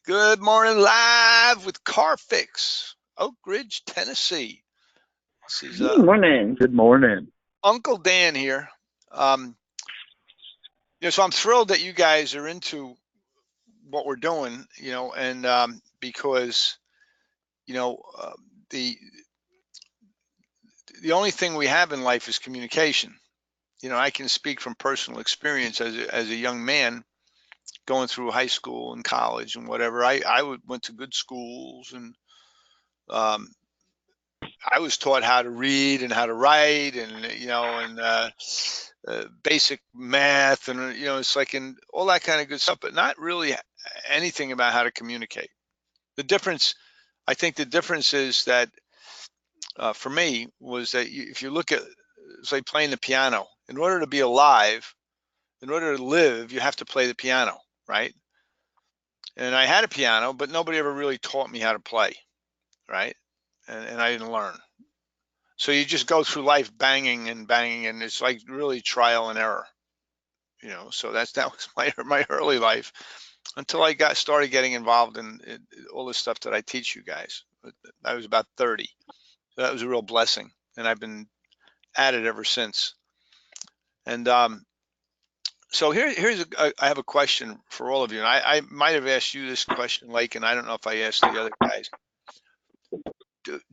Good morning, live with Carfix, Oak Ridge, Tennessee. This is Good morning. Good morning. Uncle Dan here. So I'm thrilled that you guys are into what we're doing, and because the only thing we have in life is communication. I can speak from personal experience as a young man going through high school and college and whatever. I went to good schools, and I was taught how to read and how to write, and basic math, and it's like in all that kind of good stuff, but not really anything about how to communicate. I think the difference is that for me was that if you look at, it's like playing the piano. In order to be alive, in order to live, you have to play the piano, right? And I had a piano, but nobody ever really taught me how to play, right? And I didn't learn. So you just go through life banging and banging, and it's like really trial and error, So that was my early life until I started getting involved in all the stuff that I teach you guys. I was about 30, so that was a real blessing, and I've been at it ever since. And so I have a question for all of you, and I might have asked you this question, Lake, and I don't know if I asked the other guys.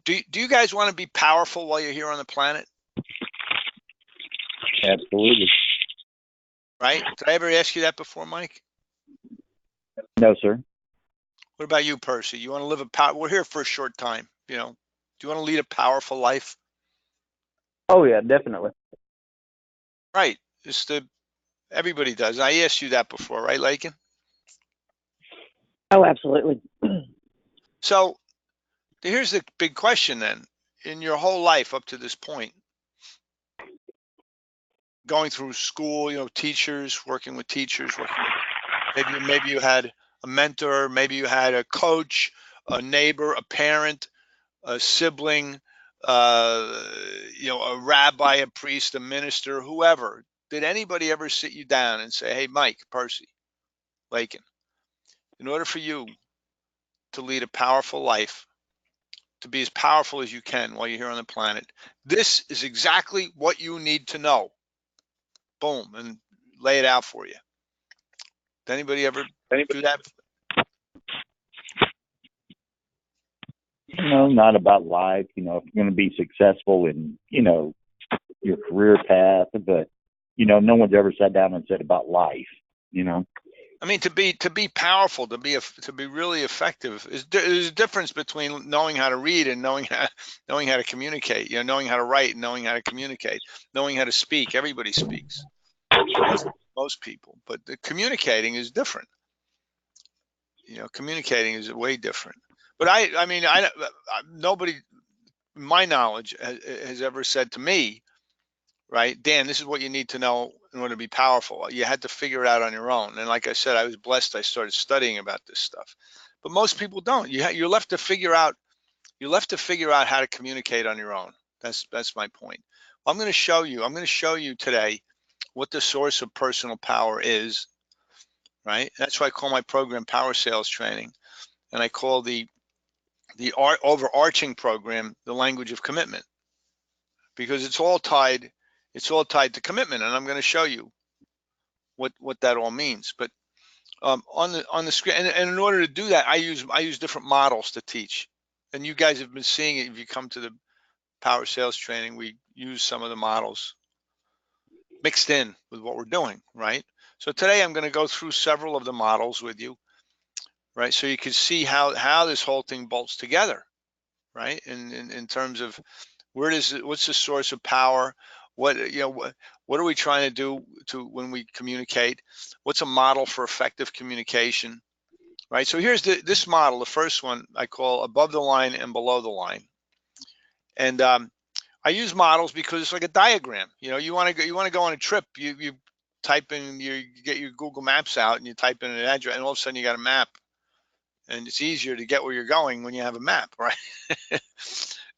Do you guys want to be powerful while you're here on the planet? Absolutely. Right? Did I ever ask you that before, Mike? No, sir. What about you, Percy? You want to live we're here for a short time, Do you want to lead a powerful life? Oh, yeah, definitely. Right. Everybody does. I asked you that before, right, Lakin? Oh, absolutely. So here's the big question then. In your whole life up to this point, going through school, teachers, working with teachers, maybe you had a mentor, maybe you had a coach, a neighbor, a parent, a sibling, a rabbi, a priest, a minister, whoever. Did anybody ever sit you down and say, hey, Mike, Percy, Lakin, in order for you to lead a powerful life, to be as powerful as you can while you're here on the planet, this is exactly what you need to know. Boom, and lay it out for you. Did anybody ever do that? No, not about life, if you're going to be successful in, your career path, but, no one's ever sat down and said about life, I mean, to be powerful, to be really effective, there's a difference between knowing how to read and knowing how to communicate. Knowing how to write and knowing how to communicate, knowing how to speak. Everybody speaks, most people, but the communicating is different. Communicating is way different. But I mean, nobody, my knowledge, has ever said to me, right, Dan, this is what you need to know in order to be powerful. You had to figure it out on your own. And like I said, I was blessed. I started studying about this stuff, but most people don't. You're left to figure out. You're left to figure out how to communicate on your own. That's my point. I'm going to show you today what the source of personal power is. Right. That's why I call my program Power Sales Training, and I call the overarching program the language of commitment, because it's all tied to commitment, and I'm going to show you what that all means. But on the screen, and in order to do that, I use different models to teach, and you guys have been seeing it. If you come to the Power Sales Training, we use some of the models mixed in with what we're doing, right? So today I'm going to go through several of the models with you, right? So you can see how this whole thing bolts together, right? In terms of what's the source of power? What are we trying to do when we communicate? What's a model for effective communication, right? So here's this model. The first one I call above the line and below the line, and I use models because it's like a diagram. You want to go on a trip. You type in you get your Google Maps out and you type in an address, and all of a sudden you got a map, and it's easier to get where you're going when you have a map, right?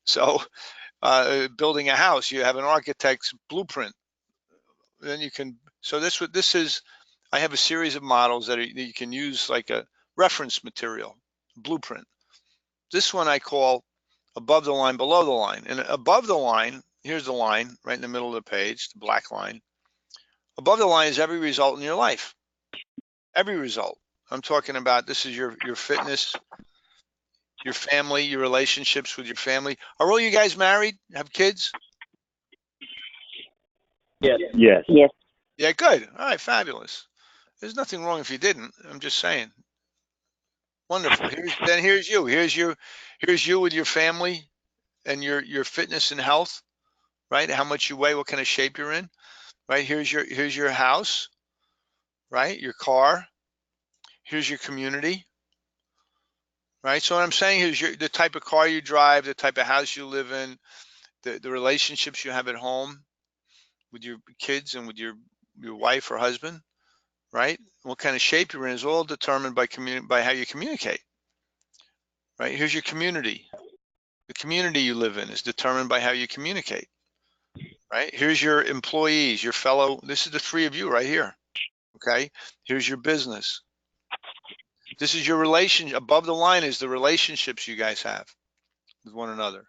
So building a house, you have an architect's blueprint. Then you can. So this is. I have a series of models that you can use like a reference material, blueprint. This one I call above the line, below the line. And above the line, here's the line right in the middle of the page, the black line. Above the line is every result in your life. Every result. I'm talking about, this is your fitness, your family, your relationships with your family. Are all you guys married? Have kids? Yes. Yes. Yes. Yeah, good. All right, fabulous. There's nothing wrong if you didn't. I'm just saying. Wonderful. Here's you. Here's you with your family and your fitness and health, right? How much you weigh, what kind of shape you're in, right? Here's your house, right? Your car. Here's your community, right? So what I'm saying is the type of car you drive, the type of house you live in, the relationships you have at home with your kids and with your wife or husband, right? What kind of shape you're in is all determined by how you communicate, right? Here's your community. The community you live in is determined by how you communicate, right? Here's your employees, your fellow, this is the three of you right here, okay? Here's your business. This is your relation. Above the line is the relationships you guys have with one another,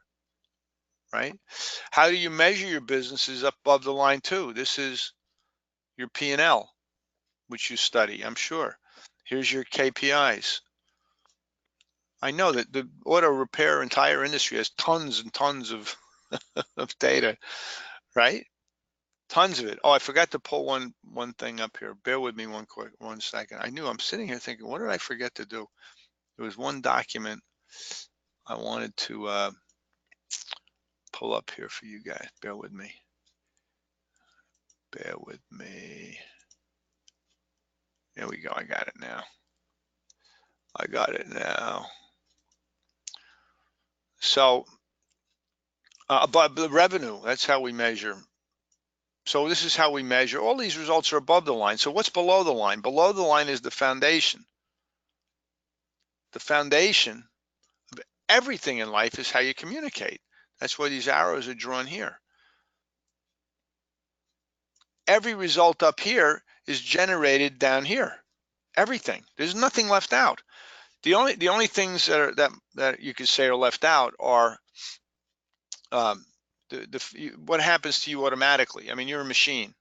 right? How do you measure your business is up above the line too. This is your P&L, which you study, I'm sure. Here's your KPIs. I know that the auto repair and tire industry has tons and tons of, of data, right? Tons of it. Oh, I forgot to pull one thing up here. Bear with me one second. I'm sitting here thinking, what did I forget to do? There was one document I wanted to pull up here for you guys. Bear with me. Bear with me. There we go. I got it now. I got it now. So, but the revenue, that's how we measure. So this is how we measure. All these results are above the line. So what's below the line? Below the line is the foundation. The foundation of everything in life is how you communicate. That's why these arrows are drawn here. Every result up here is generated down here. Everything. There's nothing left out. The only things that you could say are left out are what happens to you automatically. I mean, you're a machine,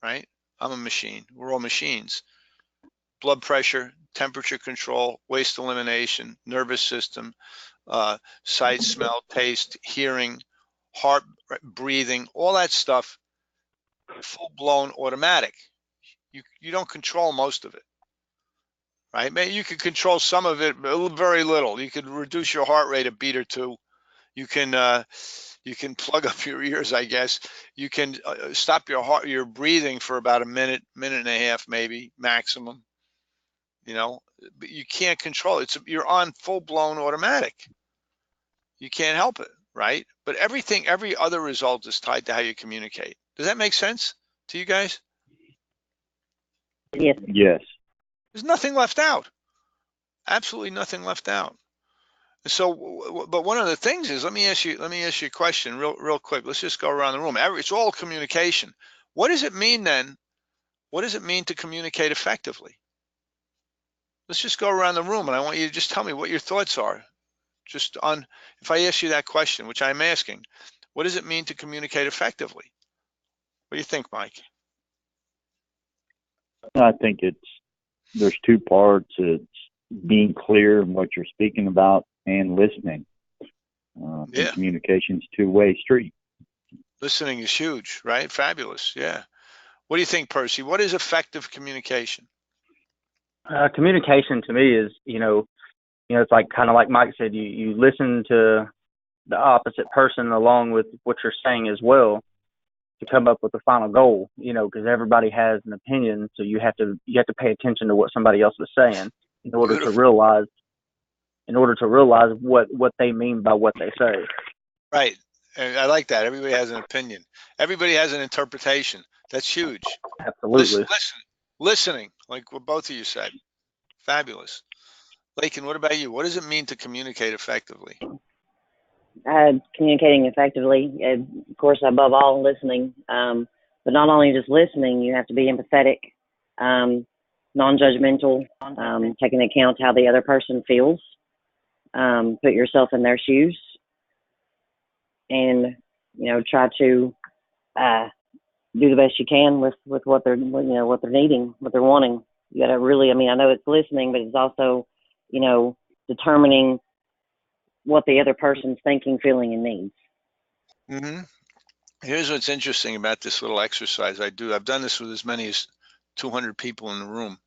right? I'm a machine. We're all machines. Blood pressure, temperature control, waste elimination, nervous system, sight, smell, taste, hearing, heart, breathing, all that stuff, full-blown automatic. You don't control most of it, right? Maybe you can control some of it, but very little. You could reduce your heart rate a beat or two. You can plug up your ears, I guess. You can stop your breathing for about a minute and a half, maybe maximum. You know, but you can't control it. You're on full-blown automatic. You can't help it, right? But every other result is tied to how you communicate. Does that make sense to you guys? Yes. Yes. There's nothing left out. Absolutely nothing left out. So, but one of the things is, let me ask you a question real quick. Let's just go around the room. It's all communication. What does it mean then? What does it mean to communicate effectively? Let's just go around the room, and I want you to just tell me what your thoughts are. Just on, if I ask you that question, which I'm asking, what does it mean to communicate effectively? What do you think, Mike? I think there's two parts. It's being clear in what you're speaking about and listening. Yeah. Communication's two-way street. Listening is huge, right? Fabulous. Yeah. What do you think, Percy? What is effective communication? Communication to me is, it's like kind of like Mike said, you listen to the opposite person along with what you're saying as well to come up with the final goal, because everybody has an opinion. So you have to pay attention to what somebody else is saying in order Beautiful. to realize what they mean by what they say. Right. And I like that. Everybody has an opinion. Everybody has an interpretation. That's huge. Absolutely. Listening, like what both of you said. Fabulous. Lakin, what about you? What does it mean to communicate effectively? Communicating effectively, of course, above all, listening. But not only just listening, you have to be empathetic. non-judgmental, taking into account how the other person feels, put yourself in their shoes, and, try to do the best you can with what they're, what they're needing, what they're wanting. You got to really, I know it's listening, but it's also, determining what the other person's thinking, feeling, and needs. Mm-hmm. Here's what's interesting about this little exercise I do. I've done this with as many as 200 people in the room.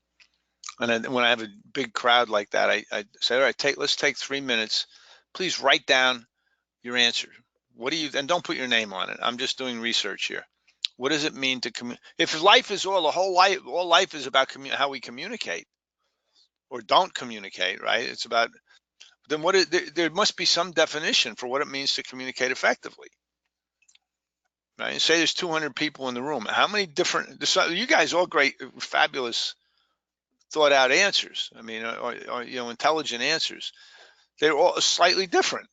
And when I have a big crowd like that, I say, all right, let's take 3 minutes. Please write down your answer. What do you, and don't put your name on it. I'm just doing research here. What does it mean to communicate? If life is all life is about how we communicate or don't communicate, right? It's about, then there must be some definition for what it means to communicate effectively. Right? Say there's 200 people in the room. How many different, you guys all great, fabulous, thought out answers. Or intelligent answers. They're all slightly different,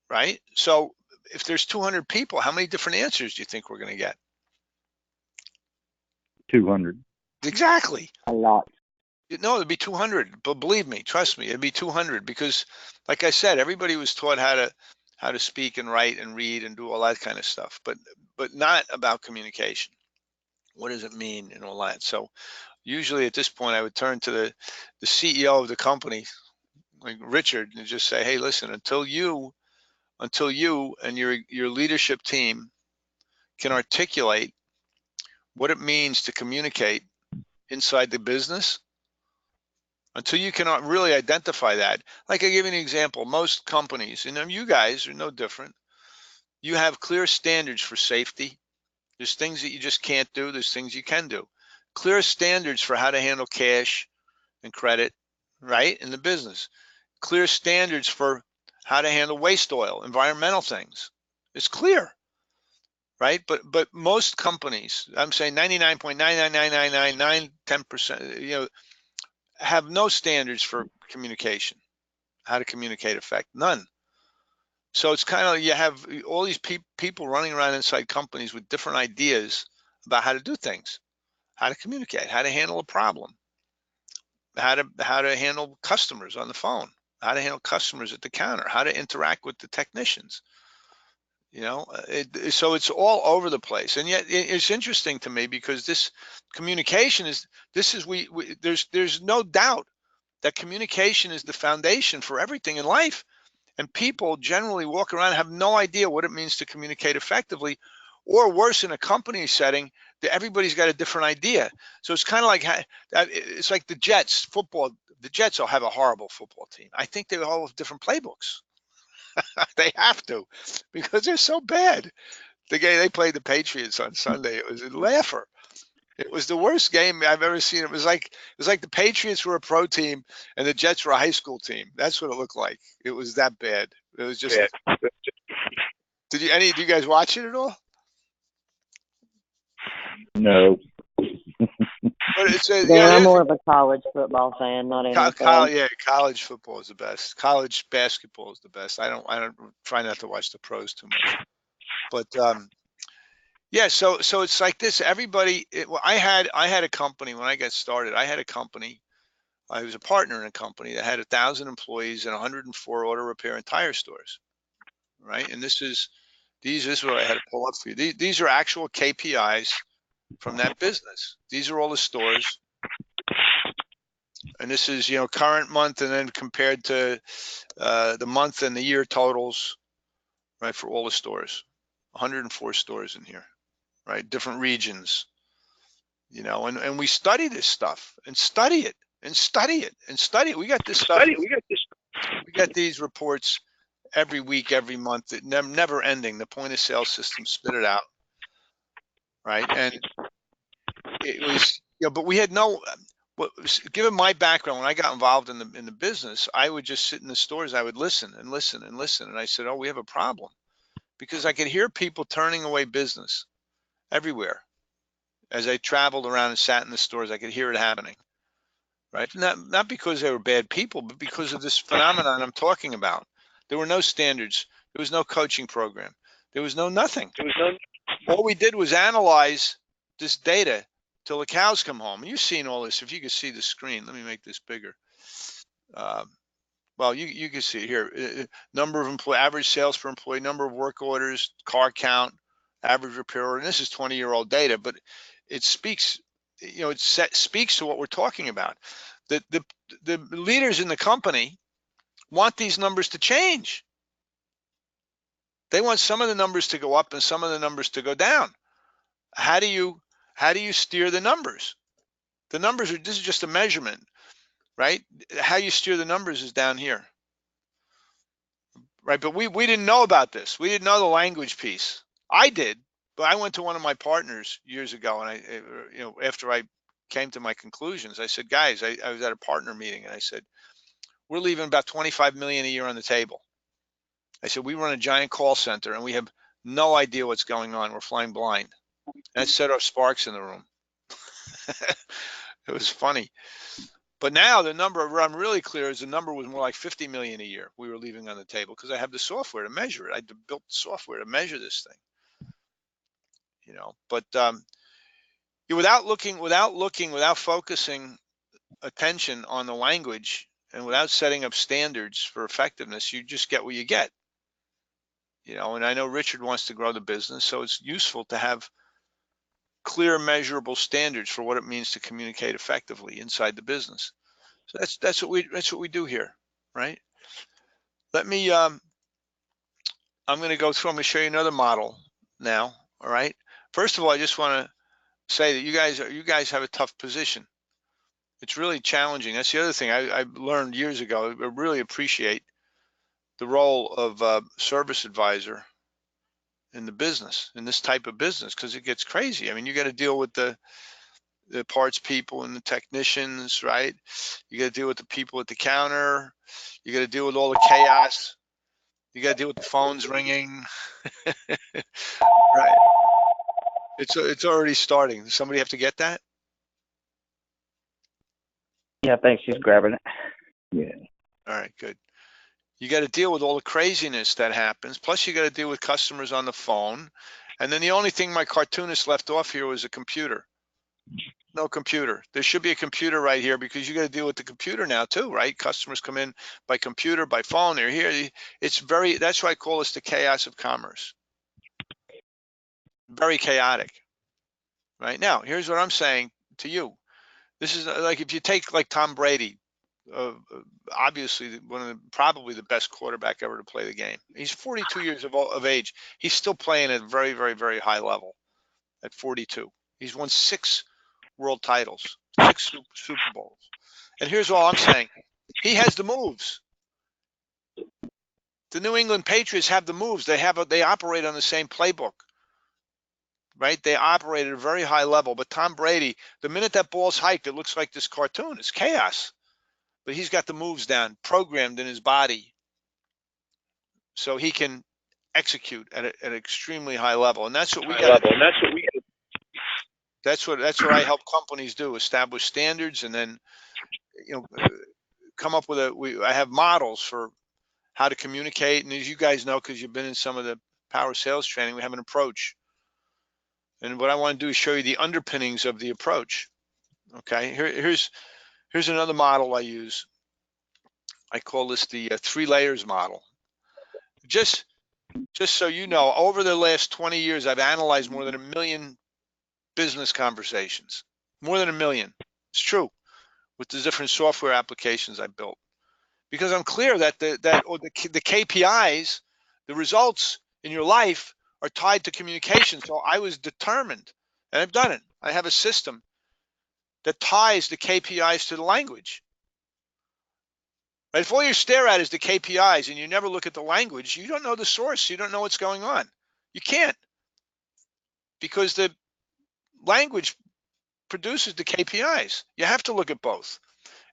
right? So if there's 200 people, how many different answers do you think we're going to get? 200. Exactly. A lot. No, it'd be 200. But believe me, trust me, it'd be 200 because, like I said, everybody was taught how to speak and write and read and do all that kind of stuff, but not about communication. What does it mean and all that? So usually at this point, I would turn to the CEO of the company, like Richard, and just say, hey, listen, until you and your leadership team can articulate what it means to communicate inside the business, until you cannot really identify that. Like I give you an example, most companies, and you guys are no different, you have clear standards for safety. There's things that you just can't do. There's things you can do. Clear standards for how to handle cash and credit, right, in the business. Clear standards for how to handle waste oil, environmental things. It's clear, right? But most companies, I'm saying 99.99999, 10%, have no standards for communication, how to communicate effect, none. So it's kind of, you have all these people running around inside companies with different ideas about how to do things, how to communicate, how to handle a problem, how to handle customers on the phone, how to handle customers at the counter, how to interact with the technicians. So it's all over the place, and yet it's interesting to me because this communication is there's no doubt that communication is the foundation for everything in life, and people generally walk around and have no idea what it means to communicate effectively, or worse, in a company setting, that everybody's got a different idea. So it's kind of like it's like the Jets football. The Jets will have a horrible football team. I think they all have different playbooks. They have to, because they're so bad. The game they played the Patriots on Sunday, it was a laugher. It was the worst game I've ever seen. It was like the Patriots were a pro team and the Jets were a high school team. That's what it looked like. It was that bad. It was just. Did you guys watch it at all? No. But it's I'm more of a college football fan, not NFL. yeah, college football is the best. College basketball is the best. I don't try not to watch the pros too much. But yeah, so it's like this. Everybody, I had a company when I got started. I had a company. I was a partner in a company that had 1,000 employees and 104 auto repair and tire stores. Right, and this is what I had to pull up for you. These are actual KPIs from that business. These are all the stores, and this is current month, and then compared to the month and the year totals, right, for all the stores. 104 stores in here, right? Different regions, and we study this stuff and study it and study it and study it. We got this stuff. We got these reports every week, every month, never ending. The point of sale system spit it out, right? And it was, but we had no. Given my background, when I got involved in the business, I would just sit in the stores. I would listen and listen and listen, and I said, "Oh, we have a problem," because I could hear people turning away business everywhere. As I traveled around and sat in the stores, I could hear it happening. Right? Not because they were bad people, but because of this phenomenon I'm talking about. There were no standards. There was no coaching program. There was no nothing. All we did was analyze this data till the cows come home. And you've seen all this. If you could see the screen, let me make this bigger. Well, you can see it here. Number of employee, average sales per employee, number of work orders, car count, average repair order. And this is 20-year-old data, but it speaks, speaks to what we're talking about. The leaders in the company want these numbers to change. They want some of the numbers to go up and some of the numbers to go down. How do you steer the numbers? The numbers are, this is just a measurement, right? How you steer the numbers is down here. Right, but we didn't know about this. We didn't know the language piece. I did, but I went to one of my partners years ago, and after I came to my conclusions, I said, guys, I was at a partner meeting, and I said, we're leaving about 25 million a year on the table. I said, we run a giant call center, and we have no idea what's going on. We're flying blind. And that set off sparks in the room. It was funny. But now the number, where I'm really clear, is the number was more like 50 million a year we were leaving on the table, because I have the software to measure it. I built the software to measure this thing. But without focusing attention on the language and without setting up standards for effectiveness, you just get what you get. And I know Richard wants to grow the business, so it's useful to have clear, measurable standards for what it means to communicate effectively inside the business. So that's what we do here, right? Let me I'm going to go through. I'm going to show you another model now. All right. First of all, I just want to say that you guys have a tough position. It's really challenging. That's the other thing I learned years ago. I really appreciate the role of service advisor in the business, in this type of business, because it gets crazy. I mean, you got to deal with the parts people and the technicians, right? You got to deal with the people at the counter. You got to deal with all the chaos. You got to deal with the phones ringing. Right. It's already starting. Does somebody have to get that? Yeah, I think she's grabbing it. Yeah. All right, good. You got to deal with all the craziness that happens. Plus, you got to deal with customers on the phone. And then the only thing my cartoonist left off here was a computer. No computer. There should be a computer right here, because you got to deal with the computer now too, right? Customers come in by computer, by phone. They're here. That's why I call this the chaos of commerce. Very chaotic. Right now, here's what I'm saying to you. This is like, if you take like Tom Brady, obviously probably the best quarterback ever to play the game. He's 42 years of age. He's still playing at a very, very, very high level at 42. He's won 6 world titles, 6 Super Bowls. And here's all I'm saying. He has the moves. The New England Patriots have the moves. They operate on the same playbook. Right? They operate at a very high level. But Tom Brady, the minute that ball's hiked, it looks like this cartoon. It's chaos. But he's got the moves down, programmed in his body, so he can execute at an extremely high level. And that's what we got. That's what I help companies do: establish standards, and then come up with I have models for how to communicate. And as you guys know, because you've been in some of the power sales training, we have an approach. And what I want to do is show you the underpinnings of the approach. Okay, here's another model I use. I call this the 3 layers model. Just so you know, over the last 20 years, I've analyzed more than 1 million business conversations. More than 1 million. It's true, with the different software applications I built. Because I'm clear that the KPIs, the results in your life, are tied to communication. So I was determined, and I've done it. I have a system that ties the KPIs to the language. Right? If all you stare at is the KPIs and you never look at the language, you don't know the source. You don't know what's going on. You can't, because the language produces the KPIs. You have to look at both,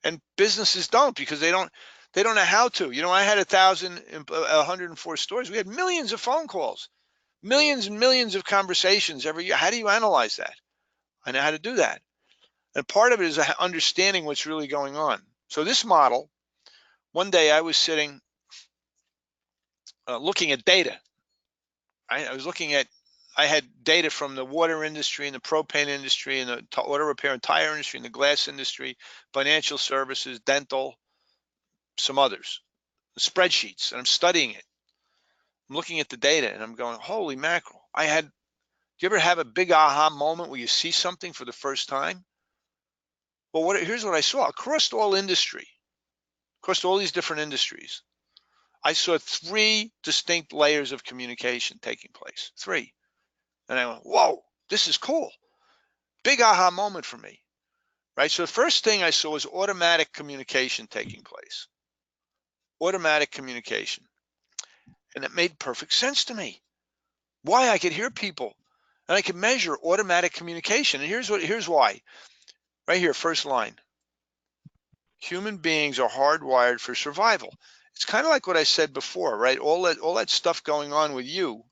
and businesses don't, because they don't know how to. I had 104 stores. We had millions of phone calls, millions and millions of conversations every year. How do you analyze that? I know how to do that. And part of it is understanding what's really going on. So this model, one day I was sitting looking at data. Right? I was looking at I had data from the water industry and the propane industry and the auto repair and tire industry and the glass industry, financial services, dental, some others, spreadsheets, and I'm studying it. I'm looking at the data and I'm going, holy mackerel. Do you ever have a big aha moment where you see something for the first time? Well, here's what I saw across all industry, across all these different industries. I saw 3 distinct layers of communication taking place, 3. And I went, whoa, this is cool. Big aha moment for me, right? So the first thing I saw was automatic communication taking place. Automatic communication. And it made perfect sense to me. Why? I could hear people and I could measure automatic communication. And here's why. Right here, first line. Human beings are hardwired for survival. It's kind of like what I said before, right? All that stuff going on with you.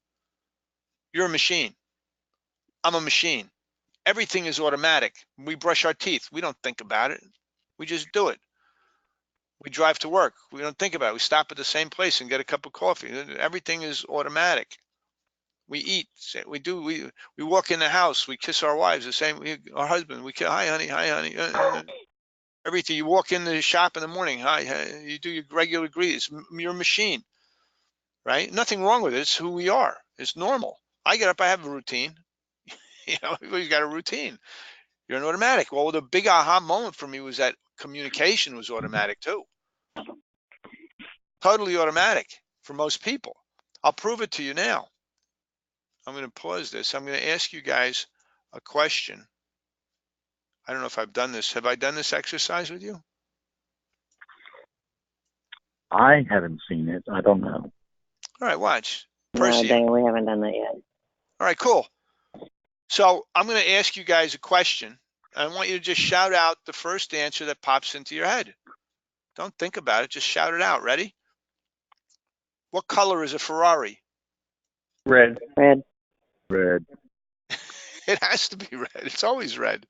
You're a machine. I'm a machine. Everything is automatic. We brush our teeth. We don't think about it. We just do it. We drive to work. We don't think about it. We stop at the same place and get a cup of coffee. Everything is automatic. We eat. We walk in the house. We kiss our wives. The same. Our husband. We kiss. Hi, honey. Hi, honey. Everything. You walk in the shop in the morning. Hi. You do your regular greetings. You're a machine, right? Nothing wrong with it. It's who we are. It's normal. I get up. I have a routine. Everybody's got a routine. You're an automatic. Well, the big aha moment for me was that communication was automatic too. Totally automatic for most people. I'll prove it to you now. I'm going to pause this. I'm going to ask you guys a question. I don't know if I've done this. Have I done this exercise with you? I haven't seen it. I don't know. All right, watch. No, Dane, we haven't done that yet. All right, cool. So I'm going to ask you guys a question. I want you to just shout out the first answer that pops into your head. Don't think about it. Just shout it out. Ready? What color is a Ferrari? Red. Red. Red. It has to be red. It's always red.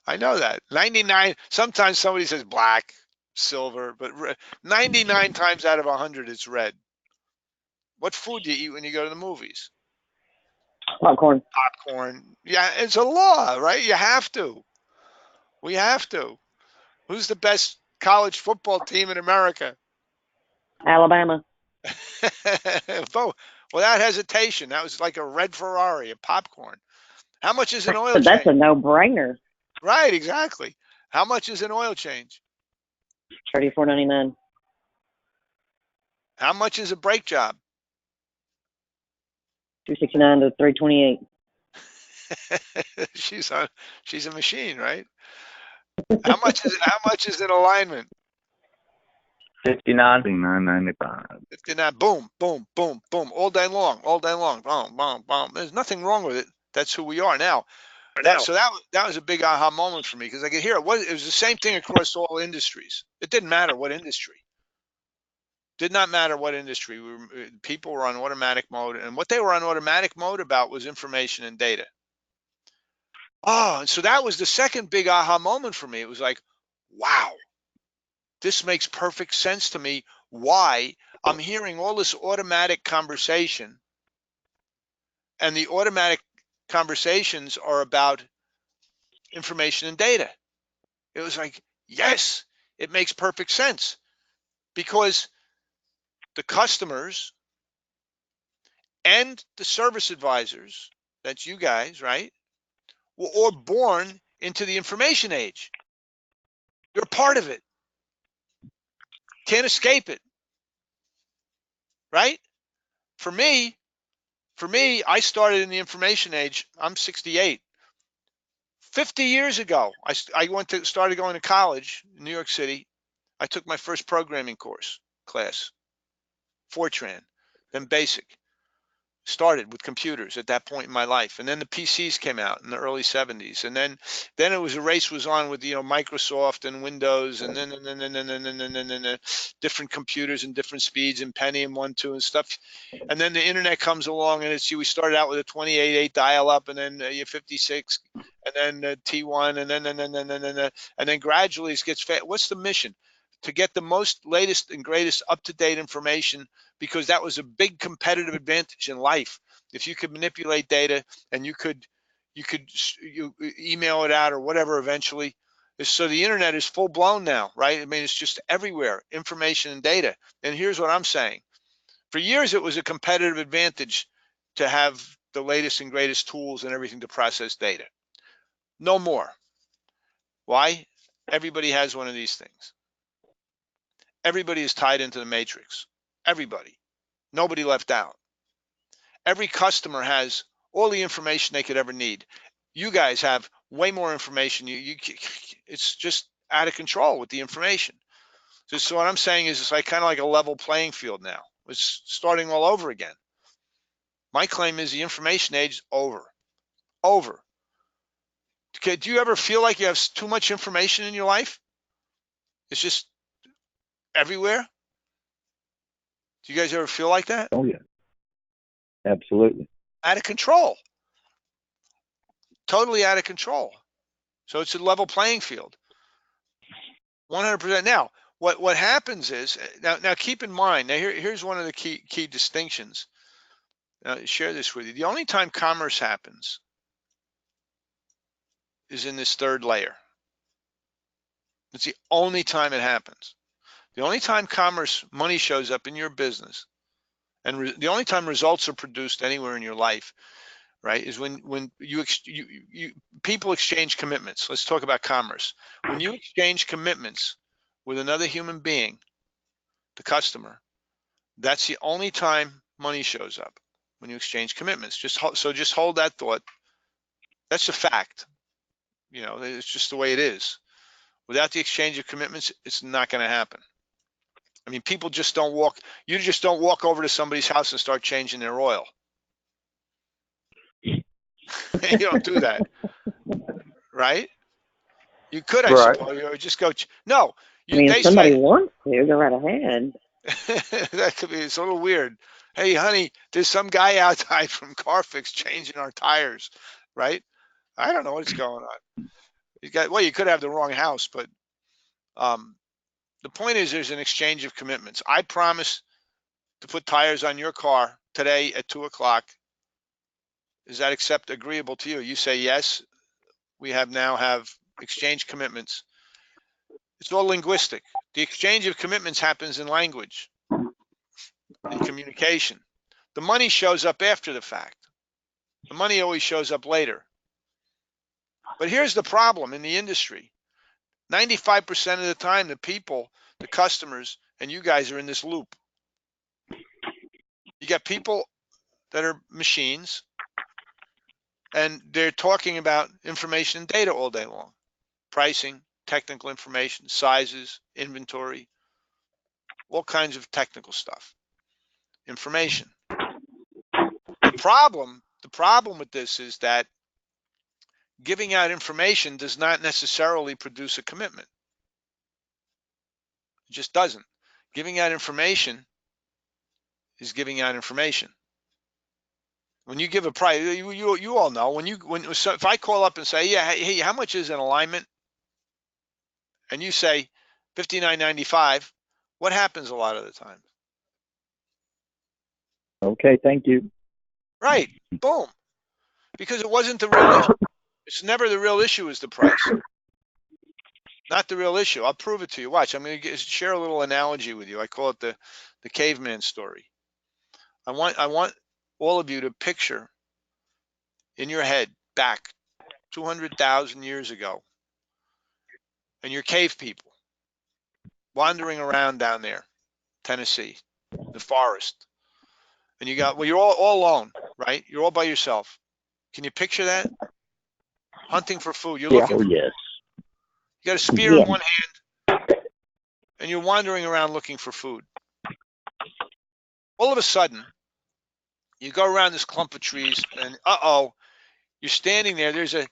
I know that. 99. Sometimes somebody says black, silver, but 99 times out of 100, it's red. What food do you eat when you go to the movies? Popcorn. Popcorn. Yeah, it's a law, right? You have to. We have to. Who's the best college football team in America? Alabama. Without hesitation, that was like a red Ferrari, a popcorn. How much is an oil change? That's a no-brainer. Right, exactly. How much is an oil change? $34.99. How much is a brake job? $269 to $328. She's a machine, right? How much is an alignment? $59.95. 59. Boom, boom, boom, boom. All day long. Boom, boom, boom. There's nothing wrong with it. That's who we are now. So that was a big aha moment for me because I could hear it. It was the same thing across all industries. It didn't matter what industry. Did not matter what industry. People were on automatic mode, and what they were on automatic mode about was information and data. Oh, and so that was the second big aha moment for me. It was like, wow, this makes perfect sense to me. Why I'm hearing all this automatic conversation, and the automatic conversations are about information and data. It was like, yes, it makes perfect sense because the customers and the service advisors, that's you guys, right, were all born into the information age. You're a part of it. Can't escape it. Right? For me, I started in the information age. I'm 68. 50 years ago, I started going to college in New York City. I took my first programming class, Fortran, then Basic. Started with computers at that point in my life, and then the PCs came out in the early 70s, and then it was a race was on with Microsoft and Windows, and then different computers and different speeds and Pentium 1, 2 and stuff, and then the internet comes along, and we started out with a 28.8 dial-up, and then 56, and then T1, and then gradually it gets fast. What's the mission? To get the most latest and greatest up-to-date information, because that was a big competitive advantage in life. if you could manipulate data and you email it out or whatever eventually. So the internet is full blown now, right? I mean, it's just everywhere, information and data. And here's what I'm saying. For years, it was a competitive advantage to have the latest and greatest tools and everything to process data. No more. Why? Everybody has one of these things. Everybody is tied into the matrix. Everybody. Nobody left out. Every customer has all the information they could ever need. You guys have way more information. It's just out of control with the information. So what I'm saying is it's like kind of like a level playing field now. It's starting all over again. My claim is the information age is over. Over. Okay, do you ever feel like you have too much information in your life? It's just everywhere. Do you guys ever feel like that? Oh yeah, absolutely. Out of control. Totally out of control. So it's a level playing field. 100%. Now, what happens is now keep in mind. Now here's one of the key distinctions. Share this with you. The only time commerce happens is in this third layer. It's the only time it happens. The only time money shows up in your business, and the only time results are produced anywhere in your life, right, is when people exchange commitments. Let's talk about commerce. When you exchange commitments with another human being, the customer, that's the only time money shows up, when you exchange commitments. Just hold that thought. That's a fact. It's just the way it is. Without the exchange of commitments, it's not going to happen. I mean, people just don't walk. You just don't walk over to somebody's house and start changing their oil. You don't do that, right? You could, I Right. suppose, or just go. No, I mean, if they somebody say wants to, go right ahead. that could be. It's a little weird. Hey, honey, there's some guy outside from CarFix changing our tires, right? I don't know what's going on. You could have the wrong house, but the point is there's an exchange of commitments. I promise to put tires on your car today at 2:00. Is that agreeable to you? You say yes. We now have exchange commitments. It's all linguistic. The exchange of commitments happens in language, in communication. The money shows up after the fact. The money always shows up later. But here's the problem in the industry. 95% of the time, the people, the customers, and you guys are in this loop. You got people that are machines, and they're talking about information and data all day long. Pricing, technical information, sizes, inventory, all kinds of technical stuff. Information. The problem with this is that giving out information does not necessarily produce a commitment. It just doesn't. Giving out information is giving out information. When you give a price, you all know if I call up and say, yeah, hey, how much is an alignment? And you say $59.95, what happens a lot of the time? Okay, thank you. Right, boom. Because it wasn't the real issue. It's never the real issue is the price. Not the real issue. I'll prove it to you. Watch, I'm going to share a little analogy with you. I call it the caveman story. I want all of you to picture in your head back 200,000 years ago, and you're cave people wandering around down there, Tennessee, the forest, and you're all alone, right? You're all by yourself. Can you picture that? Hunting for food. You're looking. Oh yes. You got a spear in one hand, and you're wandering around looking for food. All of a sudden, you go around this clump of trees, and you're standing there. There's a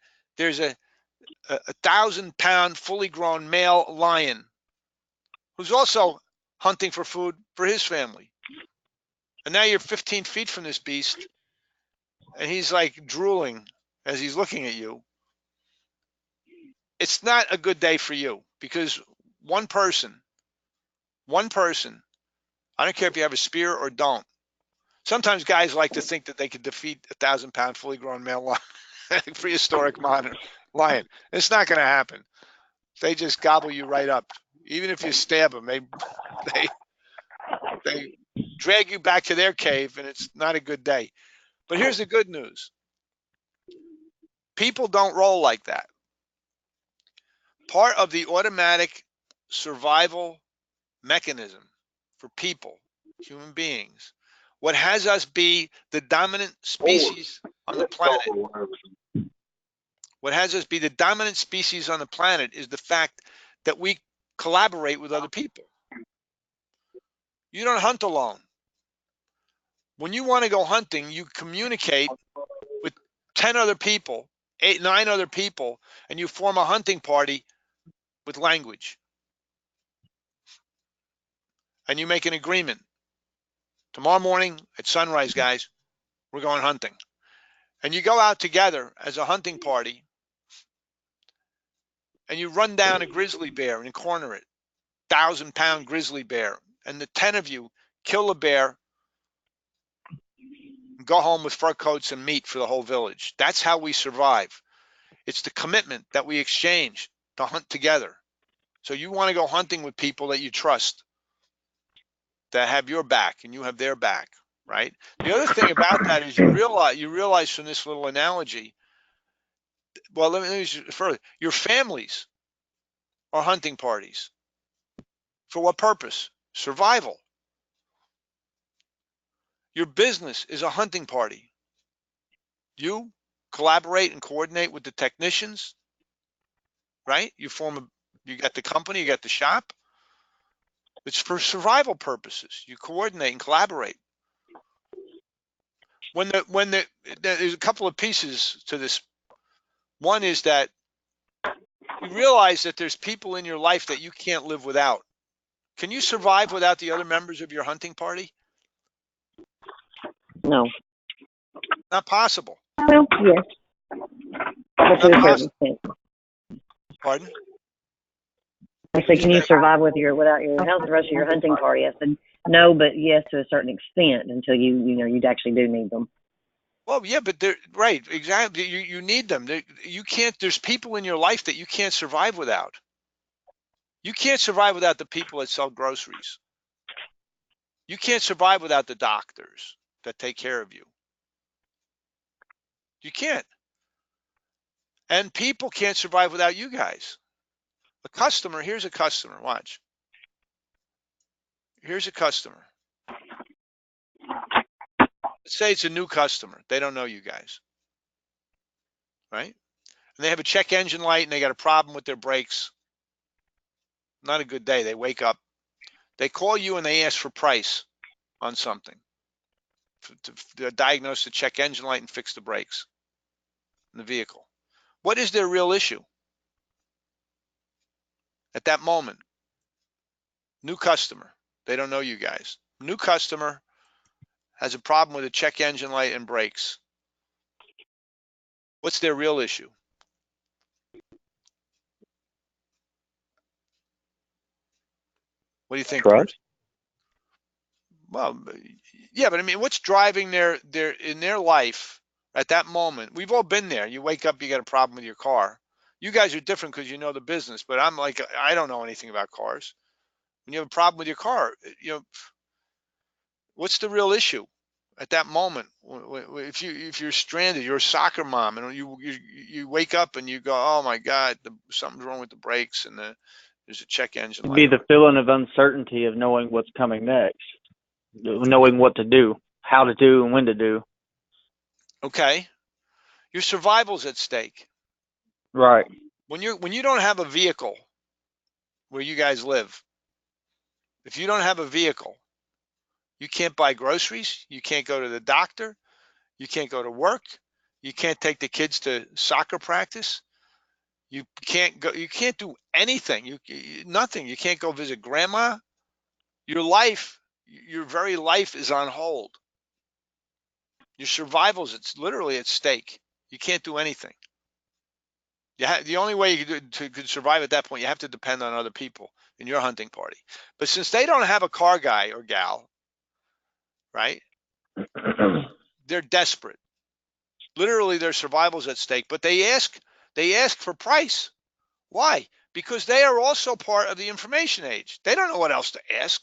1,000-pound, fully grown male lion who's also hunting for food for his family. And now you're 15 feet from this beast, and he's like drooling as he's looking at you. It's not a good day for you because one person, I don't care if you have a spear or don't, Sometimes guys like to think that they could defeat a 1,000-pound fully grown male lion, prehistoric lion. It's not going to happen. They just gobble you right up. Even if you stab them, they drag you back to their cave, and it's not a good day. But here's the good news. People don't roll like that. Part of the automatic survival mechanism for people, human beings, what has us be the dominant species on the planet, what has us be the dominant species on the planet is the fact that we collaborate with other people. You don't hunt alone. When you want to go hunting, you communicate with 10 other people, 8, 9 other people, and you form a hunting party with language. And you make an agreement. Tomorrow morning at sunrise, guys, we're going hunting. And you go out together as a hunting party, and you run down a grizzly bear and corner it, 1,000-pound grizzly bear. And the 10 of you kill a bear and go home with fur coats and meat for the whole village. That's how we survive. It's the commitment that we exchange to hunt together. So you want to go hunting with people that you trust, that have your back and you have their back, right? The other thing about that is you realize from this little analogy, well, let me further. Your families are hunting parties. For what purpose? Survival. Your business is a hunting party. You collaborate and coordinate with the technicians, right? You got the company, you got the shop. It's for survival purposes. You coordinate and collaborate. There's a couple of pieces to this. One is that you realize that there's people in your life that you can't live without. Can you survive without the other members of your hunting party? No. Not possible. Well, yes. But to a certain extent. Pardon? I said, can you survive how's the rest of your hunting party? I said, no, but yes, to a certain extent until you actually do need them. Well, yeah, but they're right, exactly. You need them. You can't. There's people in your life that you can't survive without. You can't survive without the people that sell groceries. You can't survive without the doctors that take care of you. You can't. And people can't survive without you guys. Here's a customer. Watch. Here's a customer. Let's say it's a new customer. They don't know you guys. Right? And they have a check engine light and they got a problem with their brakes. Not a good day. They wake up. They call you and they ask for price on something to diagnose the check engine light and fix the brakes in the vehicle. What is their real issue at that moment? New customer. They don't know you guys. New customer has a problem with a check engine light and brakes. What's their real issue? What do you think? Trust. Well, yeah, but I mean, what's driving their in their life at that moment? We've all been there. You wake up, you got a problem with your car. You guys are different because you know the business, but I'm like, I don't know anything about cars. When you have a problem with your car, what's the real issue at that moment? If you're stranded, you're a soccer mom, and you wake up and you go, oh my God, something's wrong with the brakes, and there's a check engine light. It'd be the feeling of uncertainty of knowing what's coming next, knowing what to do, how to do, and when to do. Okay, your survival's at stake. Right. When you don't have a vehicle where you guys live, if you don't have a vehicle, you can't buy groceries, you can't go to the doctor, you can't go to work, you can't take the kids to soccer practice, you can't do anything, nothing. You can't go visit grandma. Your very life is on hold. Your survival's it's literally at stake. You can't do anything. The only way you could survive at that point, you have to depend on other people in your hunting party. But since they don't have a car guy or gal, right? They're desperate. Literally, their survival's at stake. But they ask for price. Why? Because they are also part of the information age. They don't know what else to ask.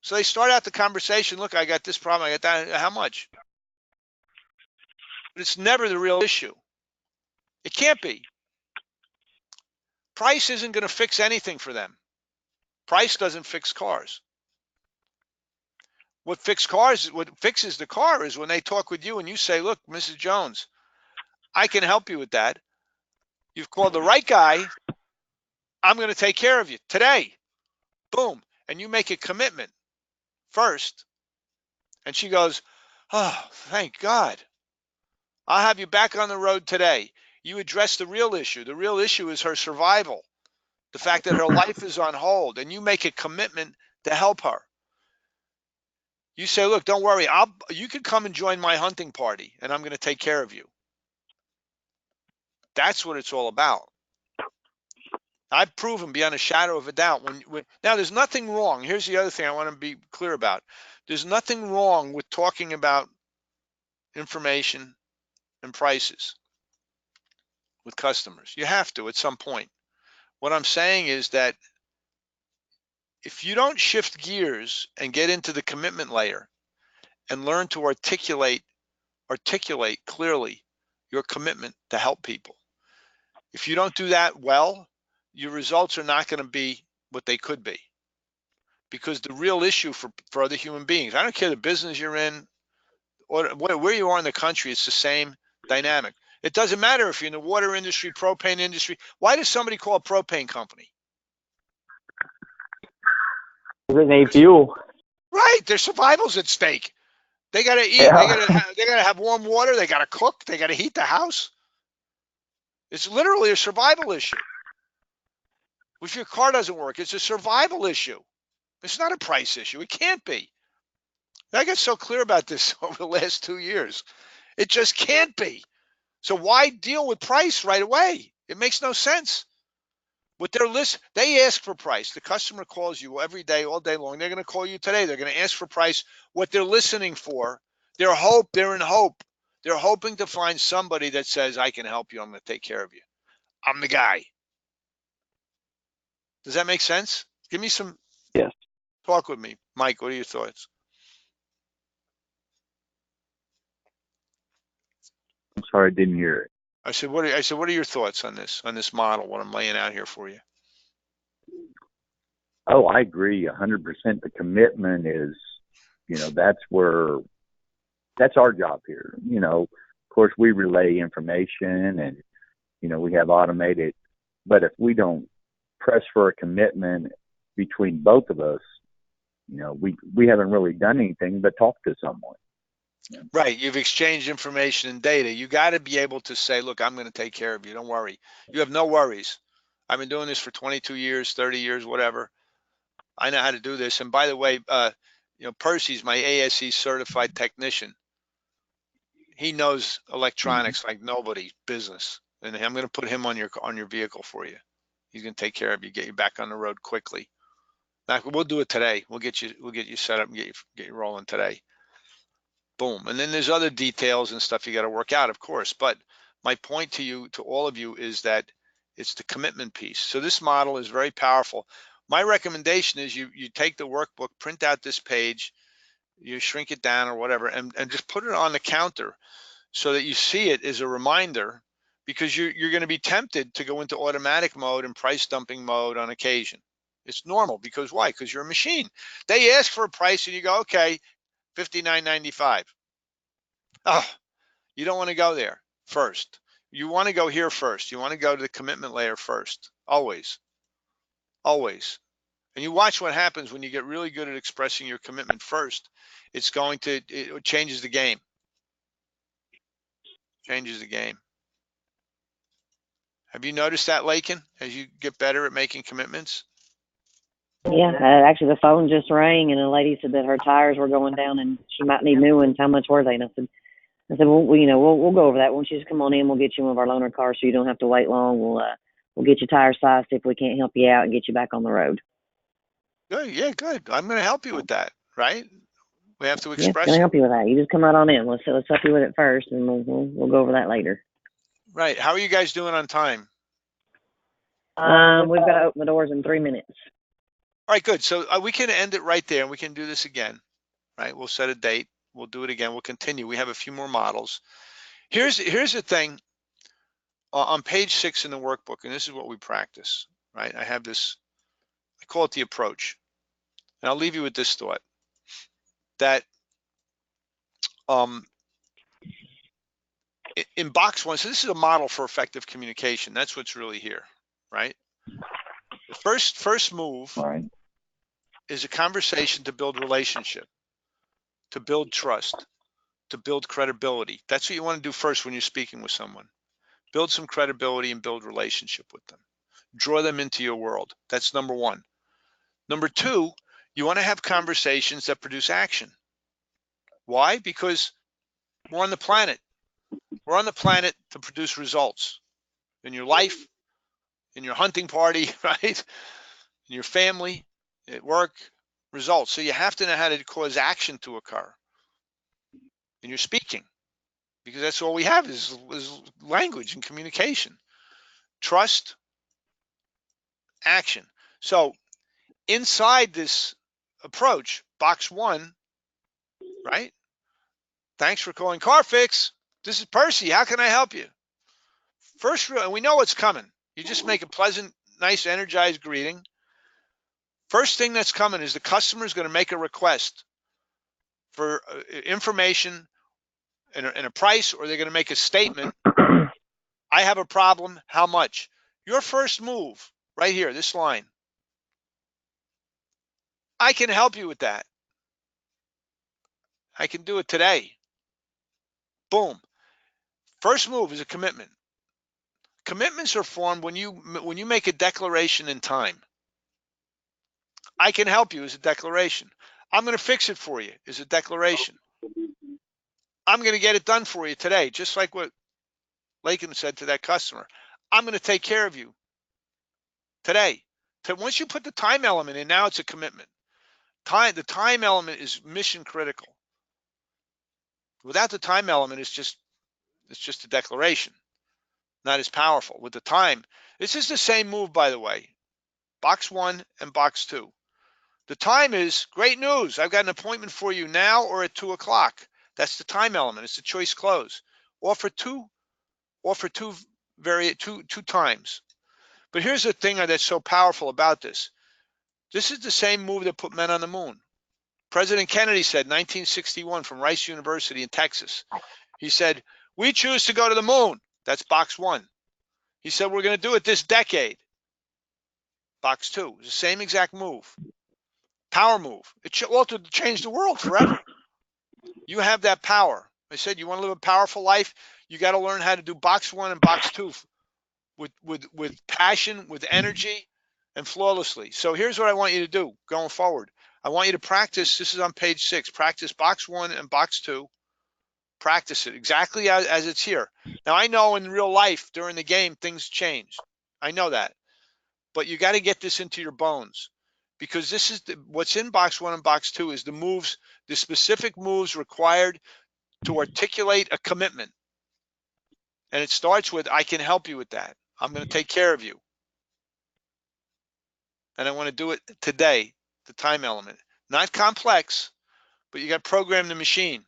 So they start out the conversation, look, I got this problem, I got that, how much? But it's never the real issue. It can't be. Price isn't going to fix anything for them. Price doesn't fix cars. What fixes the car is when they talk with you and you say, look, Mrs. Jones, I can help you with that. You've called the right guy. I'm going to take care of you today. Boom. And you make a commitment first. And she goes, oh, thank God. I'll have you back on the road today. You address the real issue. The real issue is her survival. The fact that her life is on hold, and you make a commitment to help her. You say, look, don't worry. You can come and join my hunting party, and I'm going to take care of you. That's what it's all about. I've proven beyond a shadow of a doubt. Now, there's nothing wrong. Here's the other thing I want to be clear about. There's nothing wrong with talking about information and prices with customers. You have to at some point. What I'm saying is that if you don't shift gears and get into the commitment layer and learn to articulate clearly your commitment to help people, if you don't do that well, your results are not going to be what they could be. Because the real issue for other human beings, I don't care the business you're in or where you are in the country, it's the same dynamic. It doesn't matter if you're in the water industry, propane industry. Why does somebody call a propane company? They need fuel. Right, their survival's at stake. They got to eat. Yeah. They got to have warm water. They got to cook. They got to heat the house. It's literally a survival issue. If your car doesn't work, it's a survival issue. It's not a price issue. It can't be. I got so clear about this over the last 2 years. It just can't be. So why deal with price right away? It makes no sense. With their list, they ask for price. The customer calls you every day, all day long. They're going to call you today. They're going to ask for price. What they're listening for, they're in hope. They're hoping to find somebody that says, I can help you. I'm going to take care of you. I'm the guy. Does that make sense? Give me some. Yes. Talk with me. Mike, what are your thoughts? I'm sorry, I didn't hear it. I said, what are your thoughts on this model, what I'm laying out here for you? Oh, I agree 100%. The commitment is, that's our job here. Of course, we relay information and, we have automated, but if we don't press for a commitment between both of us, we haven't really done anything but talk to someone. Right. You've exchanged information and data. You got to be able to say, look, I'm going to take care of you. Don't worry. You have no worries. I've been doing this for 22 years, 30 years, whatever. I know how to do this. And by the way, Percy's my ASE certified technician. He knows electronics like nobody's business. And I'm going to put him on your vehicle for you. He's going to take care of you, get you back on the road quickly. Now, we'll do it today. We'll get you set up and get you rolling today. Boom. And then there's other details and stuff you got to work out, of course. But my point to all of you, is that it's the commitment piece. So this model is very powerful. My recommendation is you take the workbook, print out this page, you shrink it down or whatever, and just put it on the counter so that you see it as a reminder, because you're going to be tempted to go into automatic mode and price dumping mode on occasion. It's normal. Because why? Because you're a machine. They ask for a price and you go, okay, $59.95. Oh, you don't want to go there first. You want to go here first. You want to go to the commitment layer first. Always. Always. And you watch what happens when you get really good at expressing your commitment first. It changes the game. Changes the game. Have you noticed that, Lakin, as you get better at making commitments? Yeah, actually the phone just rang and a lady said that her tires were going down and she might need new ones. How much were they? And I said, well, we'll go over that. Won't you just come on in? We'll get you one of our loaner cars so you don't have to wait long. We'll get your tire sized if we can't help you out and get you back on the road. Good. Yeah, good. I'm going to help you with that, right? We have to Yeah, express gonna it. help you with that. You just come right on in. Let's help you with it first, and we'll go over that later. Right. How are you guys doing on time? We've got to open the doors in 3 minutes. All right, good. So we can end it right there, and we can do this again. Right. We'll set a date. We'll do it again. We'll continue. We have a few more models. Here's the thing. On page 6 in the workbook, and this is what we practice. Right. I have this. I call it the approach, and I'll leave you with this thought that in box 1. So this is a model for effective communication. That's what's really here. Right. The first move Right. is a conversation to build relationship, to build trust, to build credibility. That's what you want to do first when you're speaking with someone. Build some credibility and build relationship with them. Draw them into your world. That's number 1. Number 2, you want to have conversations that produce action. Why? Because we're on the planet. We're on the planet to produce results in your life, in your hunting party, right? In your family, at work, results. So you have to know how to cause action to occur in your speaking, because that's all we have is language and communication. Trust, action. So inside this approach, box 1, right? Thanks for calling CarFix. This is Percy. How can I help you? First, and we know what's coming. You just make a pleasant, nice, energized greeting. First thing that's coming is the customer is going to make a request for information and a price, or they're going to make a statement. I have a problem. How much? Your first move right here, this line. I can help you with that. I can do it today. Boom. First move is a commitment. Commitments are formed when you make a declaration in time. I can help you is a declaration. I'm going to fix it for you is a declaration. I'm going to get it done for you today, just like what Lakin said to that customer. I'm going to take care of you today. So once you put the time element in, now it's a commitment. The time element is mission critical. Without the time element, it's just a declaration, not as powerful. With the time, this is the same move, by the way. Box 1 and box 2. The time is great news. I've got an appointment for you now or at 2 o'clock. That's the time element. It's the choice close. Offer two times. But here's the thing that's so powerful about this. This is the same move that put men on the moon. President Kennedy said, 1961, from Rice University in Texas. He said, we choose to go to the moon. That's box 1. He said, we're going to do it this decade. Box 2. It's the same exact move. Power move. It changed the world forever. You have that power. I said, you want to live a powerful life? You got to learn how to do box 1 and box 2 with passion, with energy, and flawlessly. So here's what I want you to do going forward. I want you to practice. This is on page 6. Practice box 1 and box 2. Practice it exactly as it's here. Now, I know in real life during the game, things change. I know that. But you got to get this into your bones, because this is what's in box 1 and box 2 is the moves, the specific moves required to articulate a commitment. And it starts with, I can help you with that. I'm going to take care of you. And I want to do it today, the time element. Not complex, but you got to program the machine.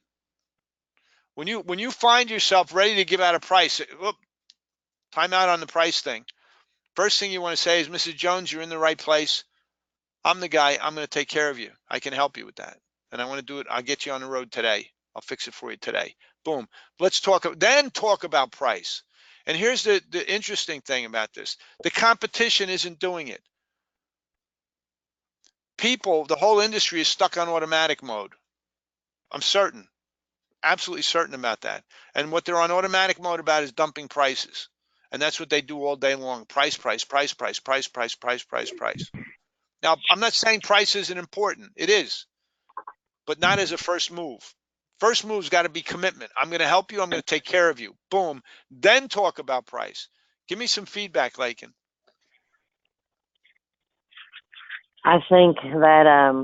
When you find yourself ready to give out a price, time out on the price thing. First thing you want to say is, Mrs. Jones, you're in the right place. I'm the guy. I'm going to take care of you. I can help you with that. And I want to do it. I'll get you on the road today. I'll fix it for you today. Boom. Let's talk about price. And here's the interesting thing about this. The competition isn't doing it. People, the whole industry is stuck on automatic mode. I'm certain, absolutely certain about that. And what they're on automatic mode about is dumping prices. And that's what they do all day long. Price. Now, I'm not saying price isn't important. It is, but not as a first move. First move's got to be commitment. I'm going to help you. I'm going to take care of you. Boom. Then talk about price. Give me some feedback, Lakin. I think that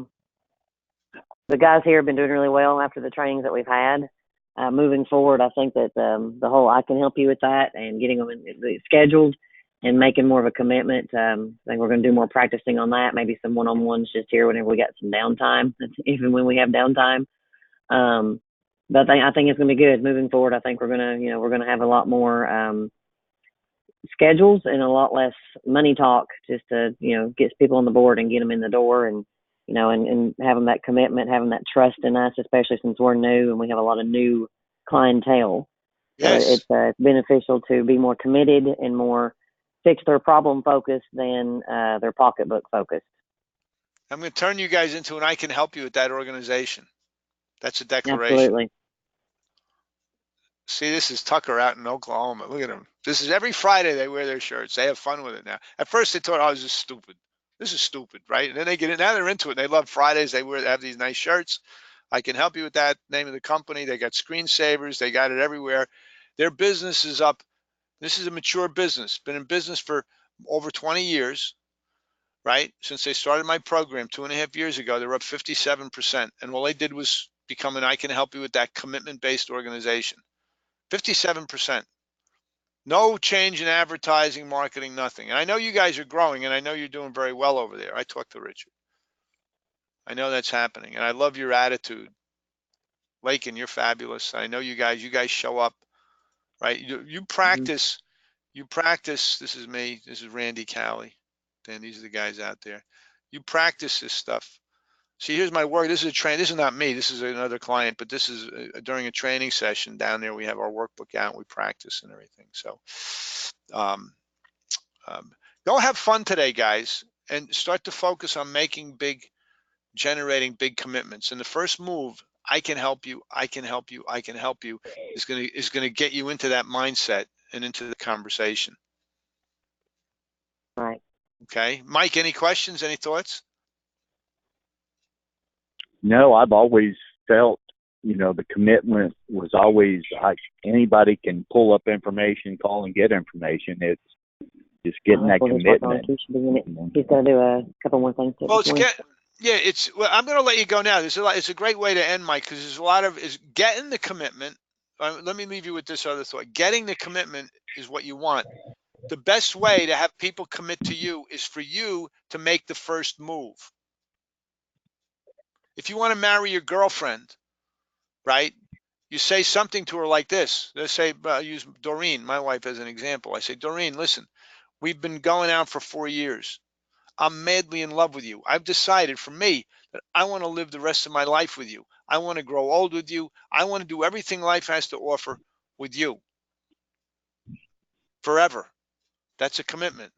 the guys here have been doing really well after the trainings that we've had. Moving forward, I think that the whole I can help you with that and getting them scheduled and making more of a commitment. I think we're going to do more practicing on that. Maybe some one-on-ones just here whenever we got some downtime, even when we have downtime. But I think it's going to be good moving forward. I think we're going to have a lot more schedules and a lot less money talk, just to get people on the board and get them in the door, and and having that commitment, having that trust in us, especially since we're new and we have a lot of new clientele. Yes. So it's beneficial to be more committed and more fix their problem focused than their pocketbook focused. I'm going to turn you guys into an I can help you with that organization. That's a declaration. Absolutely. See, this is Tucker out in Oklahoma. Look at him. This is every Friday they wear their shirts. They have fun with it now. At first they thought, oh, this is stupid. This is stupid, right? And then they get it. Now they're into it. They love Fridays. They have these nice shirts. I can help you with that. Name of the company. They got screensavers. They got it everywhere. Their business is up. This is a mature business. Been in business for over 20 years, right? Since they started my program 2.5 years ago, they're up 57%. And all they did was become an I can help you with that commitment-based organization. 57%. No change in advertising, marketing, nothing. And I know you guys are growing, and I know you're doing very well over there. I talked to Richard. I know that's happening, and I love your attitude. Lakin, you're fabulous. I know you guys show up, right? You practice. You practice. This is me. This is Randy Cowley. Dan, these are the guys out there. You practice this stuff. See, here's my work. This is a train. This is not me. This is another client, but this is during a training session down there. We have our workbook out. We practice and everything. So go have fun today, guys, and start to focus on generating big commitments. And the first move, I can help you. I can help you. I can help you, is gonna get you into that mindset and into the conversation. Right. Okay, Mike. Any questions? Any thoughts? No, I've always felt, the commitment was always anybody can pull up information, call and get information. It's just getting that commitment. He's got to do a couple more things. Well, I'm going to let you go now. It's a great way to end, Mike, because there's a lot of getting the commitment. Let me leave you with this other thought. Getting the commitment is what you want. The best way to have people commit to you is for you to make the first move. If you want to marry your girlfriend, right, you say something to her like this. Let's say, I'll use Doreen, my wife, as an example. I say, Doreen, listen, we've been going out for 4 years. I'm madly in love with you. I've decided for me that I want to live the rest of my life with you. I want to grow old with you. I want to do everything life has to offer with you forever. That's a commitment.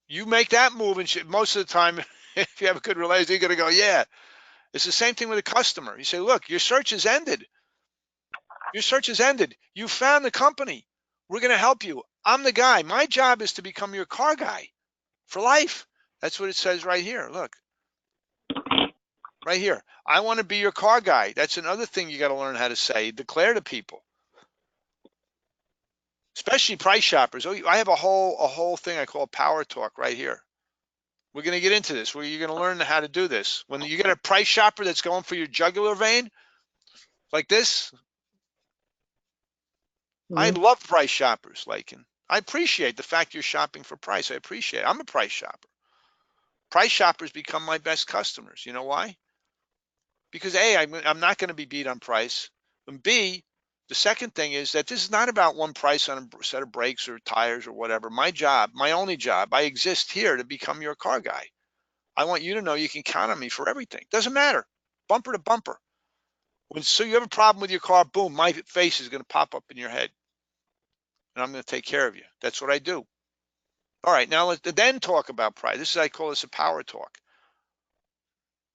You make that move, and most of the time, if you have a good relationship, you're going to go, yeah. It's the same thing with a customer. You say, look, your search has ended. Your search has ended. You found the company. We're going to help you. I'm the guy. My job is to become your car guy for life. That's what it says right here. Look. Right here. I want to be your car guy. That's another thing you got to learn how to say. Declare to people. Especially price shoppers. I have a whole thing I call power talk right here. We're going to get into this, where you're going to learn how to do this. When you get a price shopper that's going for your jugular vein, like this, I love price shoppers, Lakin. I appreciate the fact you're shopping for price. I appreciate it. I'm a price shopper. Price shoppers become my best customers. You know why? Because A, I'm not going to be beat on price. And B, the second thing is that this is not about one price on a set of brakes or tires or whatever. My job, my only job, I exist here to become your car guy. I want you to know you can count on me for everything. Doesn't matter. Bumper to bumper. So you have a problem with your car, boom, my face is going to pop up in your head. And I'm going to take care of you. That's what I do. All right, now let's then talk about price. I call this a power talk.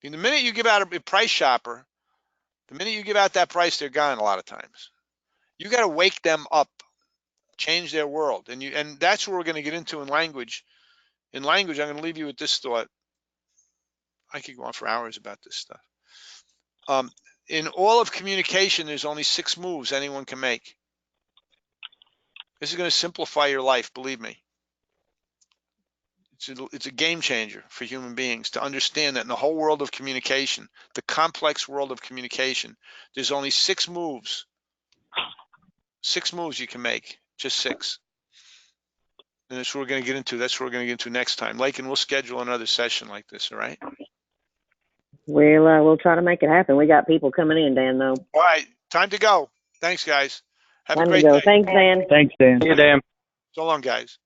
The minute you give out a price shopper, the minute you give out that price, they're gone a lot of times. You got to wake them up, change their world. And that's what we're going to get into in language. In language, I'm going to leave you with this thought. I could go on for hours about this stuff. In all of communication, there's only 6 moves anyone can make. This is going to simplify your life, believe me. It's a game changer for human beings to understand that in the whole world of communication, the complex world of communication, there's only 6 moves. 6 moves you can make, just 6. And that's what we're going to get into. That's what we're going to get into next time. Lakin, we'll schedule another session like this, all right? We'll try to make it happen. We got people coming in, Dan, though. All right, time to go. Thanks, guys. Have a Time to great go. day. Thanks, Dan. Thanks, Dan. See you, Dan. So long, guys.